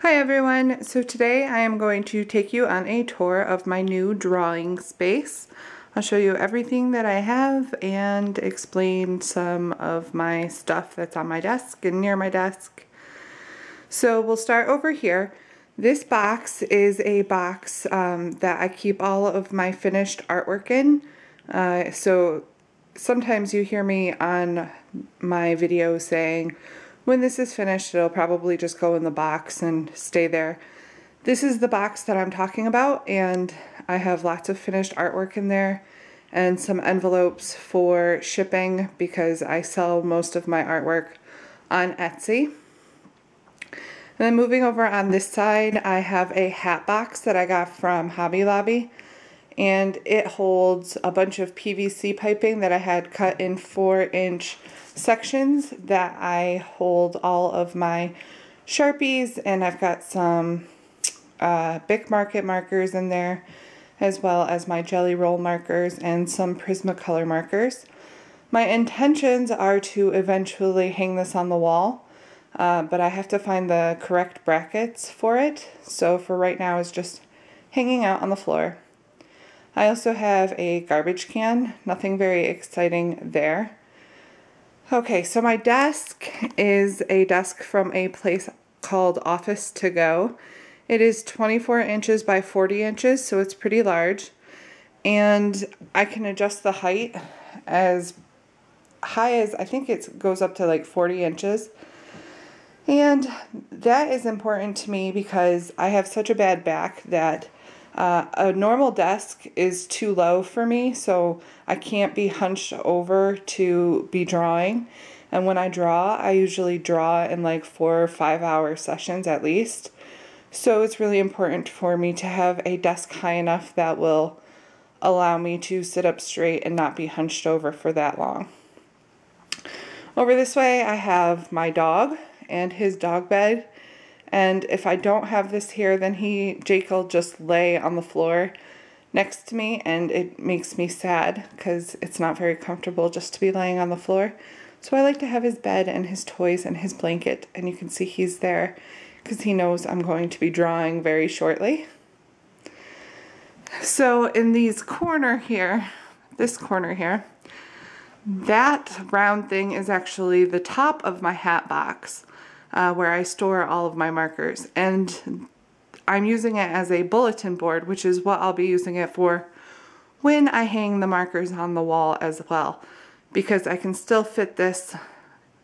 Hi everyone, so today I am going to take you on a tour of my new drawing space. I'll show you everything that I have and explain some of my stuff that's on my desk and near my desk. So we'll start over here. This box is a box that I keep all of my finished artwork in. So sometimes you hear me on my videos saying, when this is finished, it'll probably just go in the box and stay there. This is the box that I'm talking about, and I have lots of finished artwork in there and some envelopes for shipping because I sell most of my artwork on Etsy. And then moving over on this side, I have a hat box that I got from Hobby Lobby, and it holds a bunch of PVC piping that I had cut in 4-inch sections that I hold all of my Sharpies, and I've got some Bic Market markers in there, as well as my Jelly Roll markers and some Prismacolor markers. My intentions are to eventually hang this on the wall, but I have to find the correct brackets for it, so for right now it's just hanging out on the floor. I also have a garbage can, nothing very exciting there. Okay, so my desk is a desk from a place called Office to Go. It is 24 inches by 40 inches, so it's pretty large. And I can adjust the height as high as, I think it goes up to like 40 inches. And that is important to me because I have such a bad back that a normal desk is too low for me, so I can't be hunched over to be drawing. And when I draw, I usually draw in like 4 or 5 hour sessions at least. So it's really important for me to have a desk high enough that will allow me to sit up straight and not be hunched over for that long. Over this way, I have my dog and his dog bed. And if I don't have this here, then Jake will just lay on the floor next to me, and it makes me sad because it's not very comfortable just to be laying on the floor. So I like to have his bed and his toys and his blanket, and you can see he's there because he knows I'm going to be drawing very shortly. So in this corner here, that round thing is actually the top of my hat box. Where I store all of my markers, and I'm using it as a bulletin board, which is what I'll be using it for when I hang the markers on the wall as well, because I can still fit this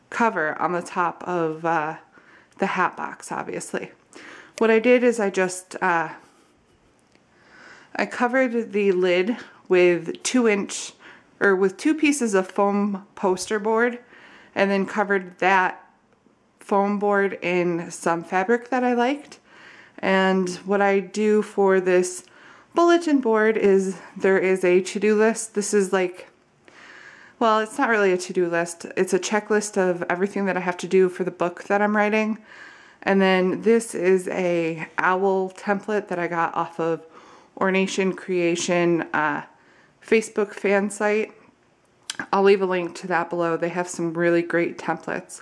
cover on the top of the hat box, obviously. What I did is I just I covered the lid with 2 pieces of foam poster board, and then covered that foam board in some fabric that I liked. And what I do for this bulletin board is there is a to-do list. This is like, well, it's not really a to-do list. It's a checklist of everything that I have to do for the book that I'm writing. And then this is a owl template that I got off of Ornation Creation Facebook fan site. I'll leave a link to that below. They have some really great templates.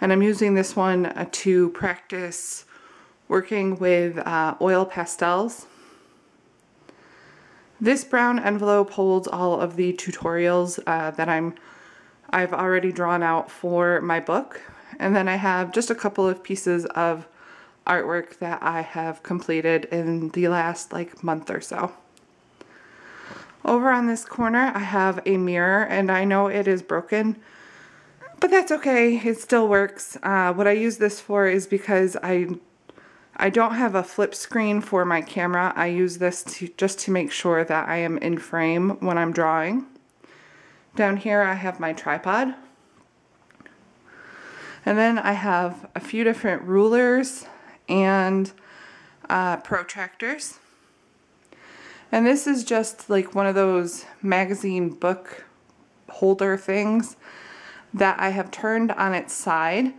And I'm using this one to practice working with oil pastels. This brown envelope holds all of the tutorials that I've already drawn out for my book. And then I have just a couple of pieces of artwork that I have completed in the last month or so. Over on this corner I have a mirror, and I know it is broken, but that's okay, it still works. What I use this for is because I don't have a flip screen for my camera. I use this just to make sure that I am in frame when I'm drawing. Down here I have my tripod. And then I have a few different rulers and protractors. And this is just like one of those magazine book holder things that I have turned on its side,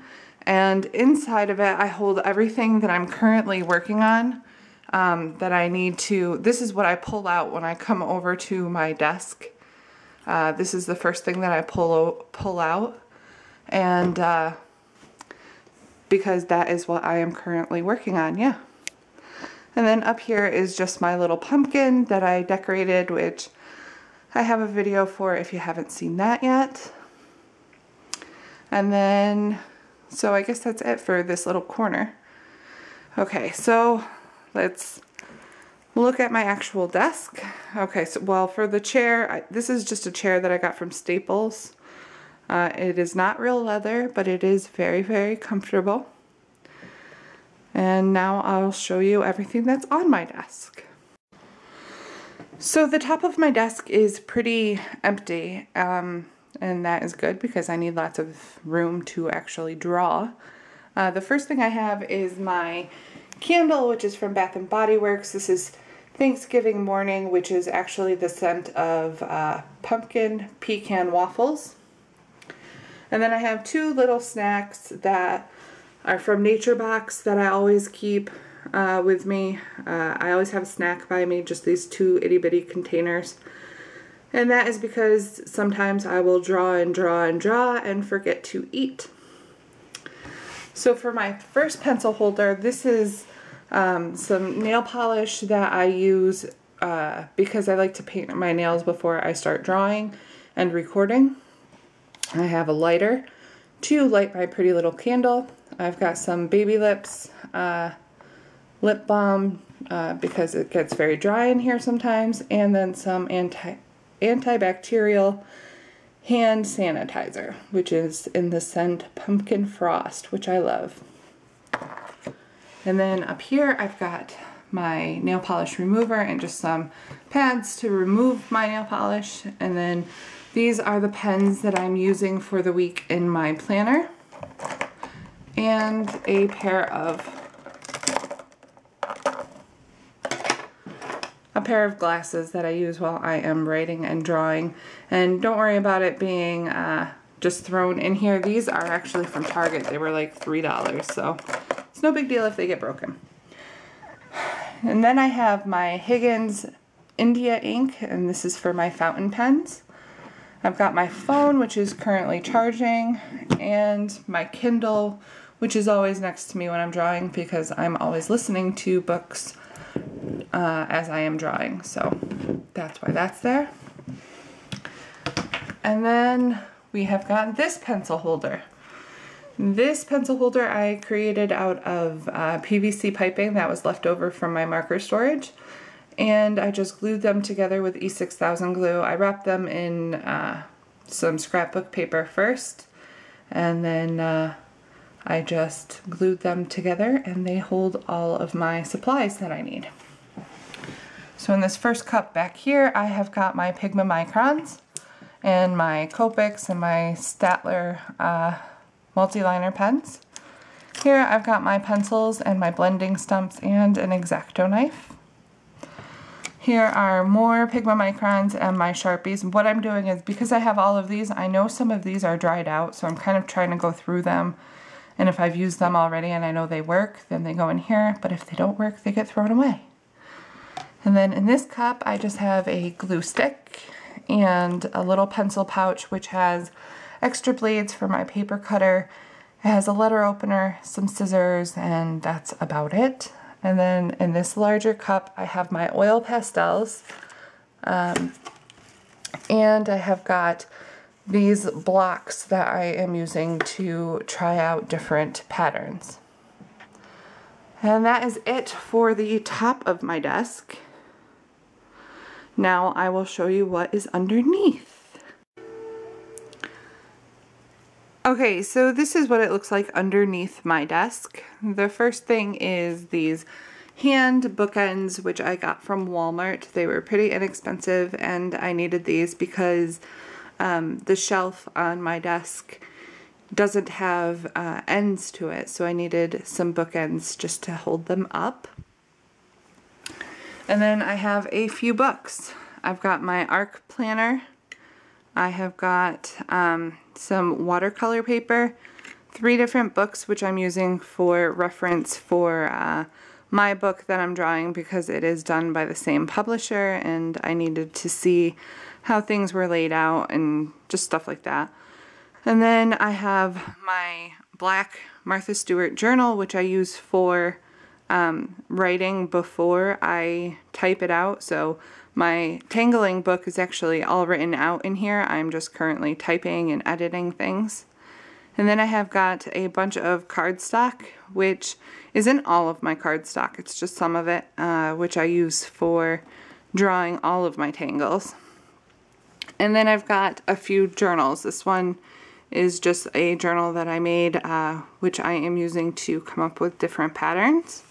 and inside of it I hold everything that I'm currently working on that I need to. This is what I pull out when I come over to my desk. This is the first thing that I pull out, and because that is what I am currently working on, yeah. And then up here is just my little pumpkin that I decorated, which I have a video for if you haven't seen that yet. And then, so I guess that's it for this little corner. Okay, so let's look at my actual desk. Okay, so well, for the chair, this is just a chair that I got from Staples. It is not real leather, but it is very, very comfortable. And now I'll show you everything that's on my desk. So the top of my desk is pretty empty, and that is good because I need lots of room to actually draw. The first thing I have is my candle, which is from Bath & Body Works. This is Thanksgiving morning, which is actually the scent of pumpkin pecan waffles. And then I have two little snacks that are from Nature Box that I always keep with me. I always have a snack by me, just these two itty bitty containers. And that is because sometimes I will draw and draw and draw and forget to eat. So for my first pencil holder, this is some nail polish that I use because I like to paint my nails before I start drawing and recording. I have a lighter to light my pretty little candle. I've got some Baby Lips lip balm because it gets very dry in here sometimes, and then some antibacterial hand sanitizer, which is in the scent Pumpkin Frost, which I love. And then up here I've got my nail polish remover and just some pads to remove my nail polish. And then these are the pens that I'm using for the week in my planner. And a pair of glasses that I use while I am writing and drawing. And don't worry about it being just thrown in here. These are actually from Target. They were like $3, so it's no big deal if they get broken. And then I have my Higgins India ink, and this is for my fountain pens. I've got my phone, which is currently charging, and my Kindle, which is always next to me when I'm drawing because I'm always listening to books as I am drawing. So that's why that's there. And then we have got this pencil holder. This pencil holder I created out of PVC piping that was left over from my marker storage. And I just glued them together with E6000 glue. I wrapped them in some scrapbook paper first, and then I just glued them together, and they hold all of my supplies that I need. So in this first cup back here, I have got my Pigma Microns and my Copics and my Statler multi-liner pens. Here I've got my pencils and my blending stumps and an X-Acto knife. Here are more Pigma Microns and my Sharpies. What I'm doing is, because I have all of these, I know some of these are dried out, so I'm kind of trying to go through them. And if I've used them already and I know they work, then they go in here. But if they don't work, they get thrown away. And then in this cup, I just have a glue stick and a little pencil pouch, which has extra blades for my paper cutter. It has a letter opener, some scissors, and that's about it. And then in this larger cup, I have my oil pastels, and I have got these blocks that I am using to try out different patterns. And that is it for the top of my desk. Now I will show you what is underneath. Okay, so this is what it looks like underneath my desk. The first thing is these hand bookends, which I got from Walmart. They were pretty inexpensive, and I needed these because the shelf on my desk doesn't have ends to it, so I needed some bookends just to hold them up. And then I have a few books. I've got my ARC planner. I have got some watercolor paper, 3 different books which I'm using for reference for my book that I'm drawing because it is done by the same publisher, and I needed to see how things were laid out and just stuff like that. And then I have my black Martha Stewart journal, which I use for writing before I type it out. So my tangling book is actually all written out in here. I'm just currently typing and editing things. And then I have got a bunch of cardstock, which isn't all of my cardstock, it's just some of it, which I use for drawing all of my tangles. And then I've got a few journals. This one is just a journal that I made, which I am using to come up with different patterns.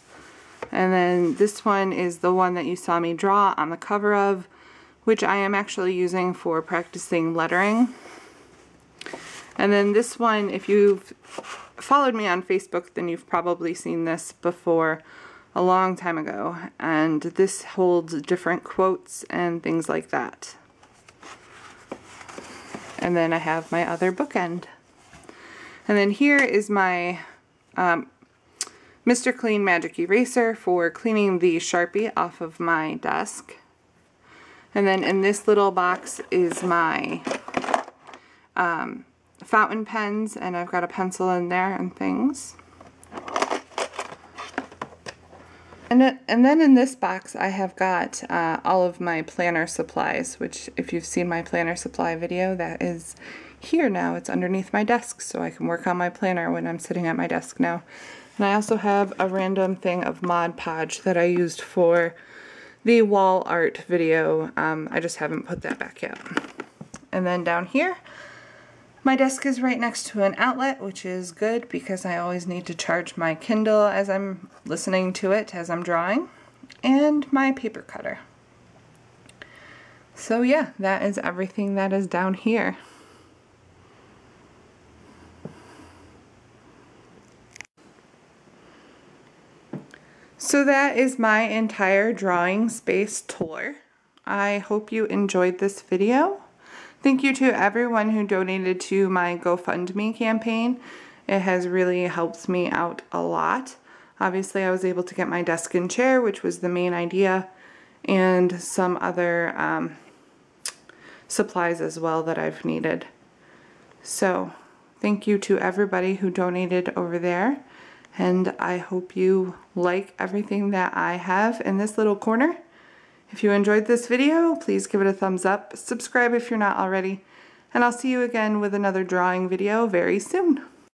And then this one is the one that you saw me draw on the cover of, which I am actually using for practicing lettering. And then this one, if you've followed me on Facebook, then you've probably seen this before a long time ago. And this holds different quotes and things like that. And then I have my other bookend. And then here is my Mr. Clean Magic Eraser for cleaning the Sharpie off of my desk. And then in this little box is my fountain pens, and I've got a pencil in there and things. And then in this box I have got all of my planner supplies, which if you've seen my planner supply video, that is here now. It's underneath my desk, so I can work on my planner when I'm sitting at my desk now. And I also have a random thing of Mod Podge that I used for the wall art video. I just haven't put that back yet. And then down here, my desk is right next to an outlet, which is good because I always need to charge my Kindle as I'm listening to it as I'm drawing, and my paper cutter. So yeah, that is everything that is down here. So that is my entire drawing space tour. I hope you enjoyed this video. Thank you to everyone who donated to my GoFundMe campaign. It has really helped me out a lot. Obviously, I was able to get my desk and chair, which was the main idea, and some other supplies as well that I've needed. So, thank you to everybody who donated over there, and I hope you like everything that I have in this little corner. If you enjoyed this video, please give it a thumbs up, subscribe if you're not already, and I'll see you again with another drawing video very soon.